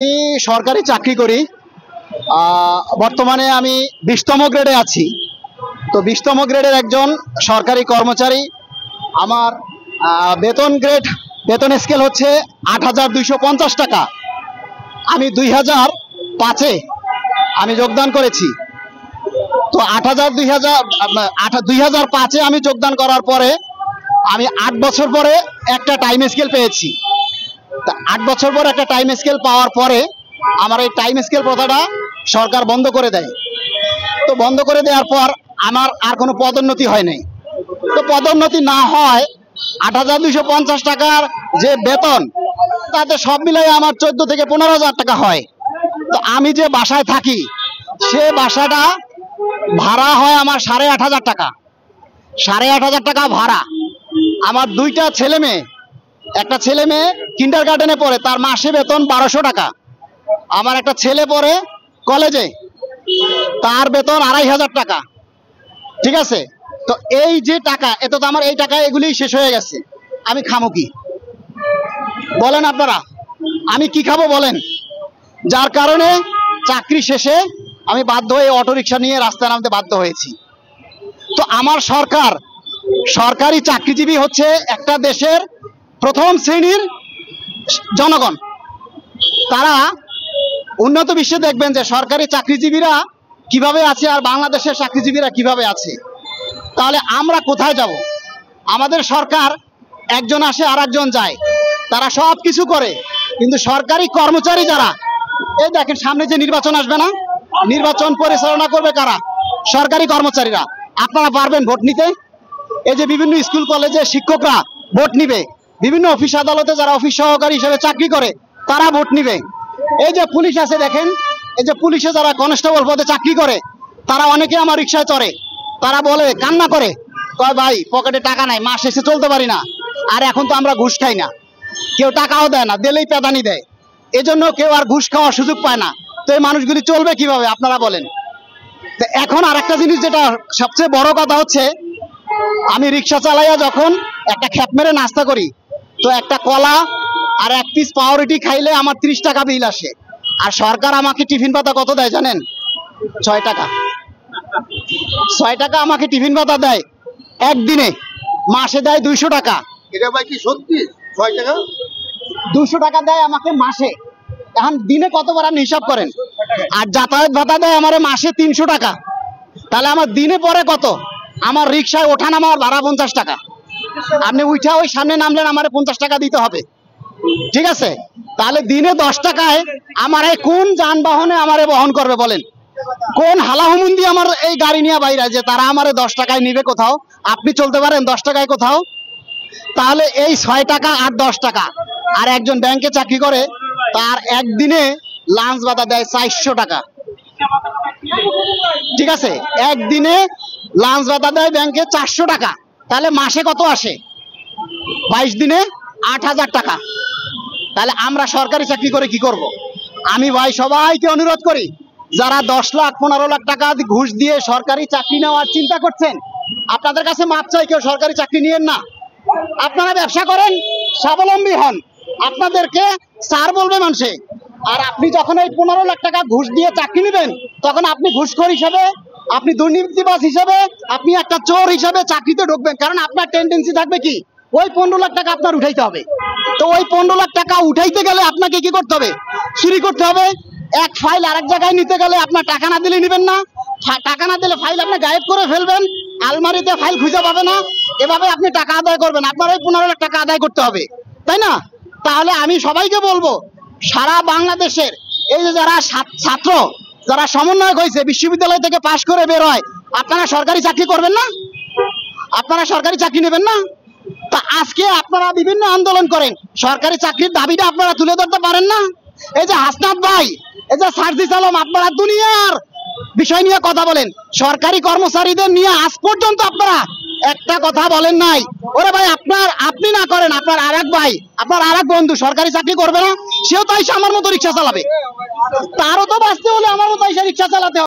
আমি সরকারি চাকরি করি। বর্তমানে আমি 20তম গ্রেডে আছি। তো 20তম গ্রেডের একজন সরকারি কর্মচারী। আমার বেতন স্কেল হচ্ছে ৮,২৫০ টাকা। আমি 2005-এ আমি যোগদান করেছি। তো 2005-এ আমি যোগদান করার পরে আমি 8 বছর পরে একটা টাইম স্কেল পেয়েছি। 8 বছর পর একটা টাইম স্কেল পাওয়ার পরে আমার এই টাইম স্কেল প্রথাটা সরকার বন্ধ করে দেয়। তো বন্ধ করে দেওয়ার পর আমার আর কোনো পদোন্নতি হয় নাই। তো পদোন্নতি না হয় ৮,২৫০ টাকার যে বেতন, তাতে সব মিলাই আমার 14 থেকে 15,000 টাকা হয়। তো আমি যে বাসায় থাকি সে বাসাটা ভাড়া হয় আমার 8,500 টাকা। 8,500 টাকা ভাড়া। আমার 2টা ছেলে মেয়ে, একটা ছেলে মেয়ে কিন্ডার গার্ডেনে পড়ে, তার মাসে বেতন 1200 টাকা। আমার একটা ছেলে পড়ে কলেজে, তার বেতন 2,500 টাকা। ঠিক আছে? তো এই যে টাকা, এত তো আমার এই টাকা এগুলি শেষ হয়ে গেছে। আমি খামো কি বলেন আপনারা? আমি কি খাবো বলেন? যার কারণে চাকরি শেষে আমি বাধ্য হয়ে অটোরিকশা নিয়ে রাস্তায় নামতে বাধ্য হয়েছি। তো আমার সরকারি চাকরিজীবী হচ্ছে একটা দেশের প্রথম শ্রেণীর জনগণ। তারা উন্নত বিশ্বে দেখবেন যে সরকারি চাকরিজীবীরা কিভাবে আছে আর বাংলাদেশের চাকরিজীবীরা কিভাবে আছে। তাহলে আমরা কোথায় যাব? আমাদের সরকার একজন আসে আর একজন যায়, তারা সব কিছু করে, কিন্তু সরকারি কর্মচারী যারা, এই দেখেন সামনে যে নির্বাচন আসবে না, নির্বাচন পরিচালনা করবে কারা? সরকারি কর্মচারীরা। আপনারা পারবেন ভোট নিতে? এই যে বিভিন্ন স্কুল কলেজে শিক্ষকরা ভোট নিবে, বিভিন্ন অফিস আদালতে যারা অফিস সহকারী হিসেবে চাকরি করে তারা ভোট নিবে। এই যে পুলিশ আছে দেখেন, এই যে পুলিশে যারা কনস্টেবল পদে চাকরি করে তারা অনেকে আমার রিক্সায় চড়ে, তারা বলে, কান্না করে, কয় ভাই পকেটে টাকা নাই, মাস শেষে চলতে পারি না। আর এখন তো আমরা ঘুষ খাই না, কেউ টাকাও দেয় না, দিলেই পেদানি দেয়, এজন্য কেউ আর ঘুষ খাওয়ার সুযোগ পায় না। তো এই মানুষগুলি চলবে কিভাবে আপনারা বলেন? তো এখন আর একটা জিনিস যেটা সবচেয়ে বড় কথা হচ্ছে, আমি রিক্সা চালাইয়া যখন একটা খ্যাপ মেরে নাস্তা করি, তো একটা কলা আর 1 পিস পাউরুটি খাইলে আমার 30 টাকা বিল আসে। আর সরকার আমাকে টিফিন ভাতা কত দেয় জানেন? 6 টাকা। 6 টাকা আমাকে টিফিন ভাতা দেয় একদিনে, মাসে দেয় 200 টাকা। এটা ভাই কি সত্যি? 6 টাকা 200 টাকা দেয় আমাকে মাসে। এখন দিনে কতবার আপনি হিসাব করেন? আর যাতায়াত ভাতা দেয় আমার মাসে 300 টাকা। তাহলে আমার দিনে পরে কত? আমার রিক্সায় ওঠা নামার ভাড়া 50 টাকা। আপনি উঠা ওই সামনে নামলেন, আমার 50 টাকা দিতে হবে। ঠিক আছে? তাহলে দিনে 10 টাকায় আমার কোন যানবাহনে আমারে বহন করবে বলেন? কোন হালাহুমুন্দি আমার এই গাড়ি নিয়ে বাইরে যে তারা আমারে 10 টাকায় নিবে কোথাও? আপনি চলতে পারেন 10 টাকায় কোথাও? তাহলে এই 6 টাকা আর 10 টাকা। আর একজন ব্যাংকে চাকরি করে, তার একদিনে লাঞ্চ ভাতা দেয় 400 টাকা। ঠিক আছে? একদিনে লাঞ্চ ভাতা দেয় ব্যাংকে 400 টাকা। তাহলে মাসে কত আসে? 22 দিনে 8,000 টাকা। তাহলে আমরা সরকারি চাকরি করে কি করব? আমি ভাই সবাইকে অনুরোধ করি, যারা 10 লাখ 15 লাখ টাকা ঘুষ দিয়ে সরকারি চাকরি নেওয়ার চিন্তা করছেন, আপনাদের কাছে মাপ চাই, কেউ সরকারি চাকরি নিয়েন না। আপনারা ব্যবসা করেন, স্বাবলম্বী হন, আপনাদেরকে স্যার বলবে মানুষে। আর আপনি যখন এই 15 লাখ টাকা ঘুষ দিয়ে চাকরি নেবেন, তখন আপনি ঘুষখোর হিসেবে, আপনি দুর্নীতিবাজ হিসেবে, আপনি একটা চোর হিসেবে চাকরিতে ঢুকবেন। কারণ আপনার টেন্ডেন্সি থাকবে কি, ওই 15 লাখ টাকা আপনার উঠাইতে হবে। তো ওই 15 লাখ টাকা উঠাইতে গেলে আপনাকে কি করতে হবে? চুরি করতে হবে। এক ফাইল আরেক জায়গায় নিতে গেলে আপনার টাকা না দিলে নেবেন না, টাকা না দিলে ফাইল আপনি গায়েব করে ফেলবেন, আলমারিতে ফাইল খুঁজে পাবে না, এভাবে আপনি টাকা আদায় করবেন। আপনার ওই 15 লাখ টাকা আদায় করতে হবে, তাই না? তাহলে আমি সবাইকে বলবো, সারা বাংলাদেশের এই যে যারা ছাত্র, যারা সমন্বয়ক হয়েছে, বিশ্ববিদ্যালয় থেকে পাশ করে বের হয়, আপনারা সরকারি চাকরি করবেন না? আপনারা সরকারি চাকরি নেবেন না? তা আজকে আপনারা বিভিন্ন আন্দোলন করেন, সরকারি চাকরির দাবিটা আপনারা তুলে ধরতে পারেন না? এই যে হাসনাত ভাই, এই যে সার্জিস আলম, আপনারা দুনিয়ার বিষয় নিয়ে কথা বলেন, সরকারি কর্মচারীদের নিয়ে আজ পর্যন্ত আপনারা একটা কথা বলেন নাই। ওরে ভাই, আপনি না করেন, আপনার আরেক ভাই, আপনার আরেক বন্ধু সরকারি চাকরি করবে না? সেও তো এসে আমার মতো রিক্সা চালাবে, তারও তো বাঁচতে হলে আমার মতো এসে রিক্সা চালাতে হবে।